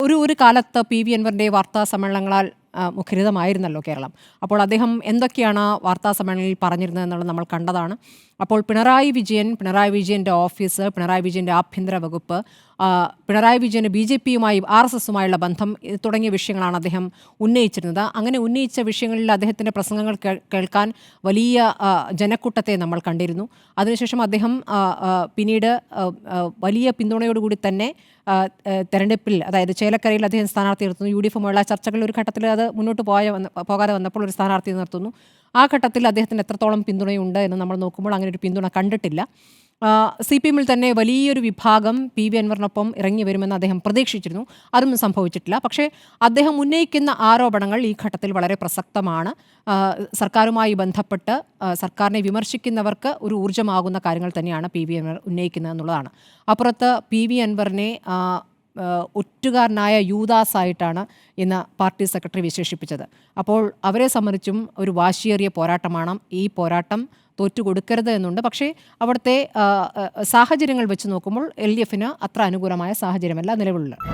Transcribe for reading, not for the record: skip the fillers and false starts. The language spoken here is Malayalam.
ഒരു കാലത്ത് പി.വി. അൻവറിൻ്റെ വാർത്താ സമ്മേളനങ്ങളാൽ മുഖരിതമായിരുന്നല്ലോ കേരളം. അപ്പോൾ അദ്ദേഹം എന്തൊക്കെയാണ് വാർത്താ സമ്മേളനങ്ങളിൽ പറഞ്ഞിരുന്നത് എന്നുള്ളത് നമ്മൾ കണ്ടതാണ്. അപ്പോൾ പിണറായി വിജയൻ്റെ ഓഫീസ്, പിണറായി വിജയൻ്റെ ആഭ്യന്തര വകുപ്പ്, പിണറായി വിജയന് BJPയുമായി RSSുമായുള്ള ബന്ധം തുടങ്ങിയ വിഷയങ്ങളാണ് അദ്ദേഹം ഉന്നയിച്ചിരുന്നത്. അങ്ങനെ ഉന്നയിച്ച വിഷയങ്ങളിൽ അദ്ദേഹത്തിൻ്റെ പ്രസംഗങ്ങൾ കേൾക്കാൻ വലിയ ജനക്കൂട്ടത്തെ നമ്മൾ കണ്ടിരുന്നു. അതിനുശേഷം അദ്ദേഹം പിന്നീട് വലിയ പിന്തുണയോടുകൂടി തന്നെ തെരഞ്ഞെടുപ്പിൽ, അതായത് ചേലക്കരയിൽ അദ്ദേഹം സ്ഥാനാർത്ഥി നിർത്തുന്നു. UDFുമായുള്ള ചർച്ചകളിൽ ഒരു ഘട്ടത്തിൽ അത് മുന്നോട്ട് പോകാതെ വന്നപ്പോൾ ഒരു സ്ഥാനാർത്ഥി നിർത്തുന്നു. ആ ഘട്ടത്തിൽ അദ്ദേഹത്തിന് എത്രത്തോളം പിന്തുണയുണ്ട് എന്ന് നമ്മൾ നോക്കുമ്പോൾ അങ്ങനെ ഒരു പിന്തുണ കണ്ടിട്ടില്ല. CPMൽ തന്നെ വലിയൊരു വിഭാഗം പി.വി. അൻവറിനൊപ്പം ഇറങ്ങി വരുമെന്ന് അദ്ദേഹം പ്രതീക്ഷിച്ചിരുന്നു. അതൊന്നും സംഭവിച്ചിട്ടില്ല. പക്ഷേ അദ്ദേഹം ഉന്നയിക്കുന്ന ആരോപണങ്ങൾ ഈ ഘട്ടത്തിൽ വളരെ പ്രസക്തമാണ്. സർക്കാരുമായി ബന്ധപ്പെട്ട് സർക്കാരിനെ വിമർശിക്കുന്നവർക്ക് ഒരു ഊർജ്ജമാകുന്ന കാര്യങ്ങൾ തന്നെയാണ് പി.വി. അൻവർ ഉന്നയിക്കുന്നത് എന്നുള്ളതാണ്. അപ്പുറത്ത് പി.വി. അൻവറിനെ ഒറ്റുകാരനായ യൂദാസായിട്ടാണ് ഇന്ന് പാർട്ടി സെക്രട്ടറി വിശേഷിപ്പിച്ചത്. അപ്പോൾ അവരെ സംബന്ധിച്ചും ഒരു വാശിയേറിയ പോരാട്ടമാണ്. ഈ പോരാട്ടം തോറ്റുകൊടുക്കരുത് എന്നുണ്ട്. പക്ഷേ അവിടുത്തെ സാഹചര്യങ്ങൾ വെച്ച് നോക്കുമ്പോൾ LDFന് അത്ര അനുകൂലമായ സാഹചര്യമല്ല നിലവിലുള്ളത്.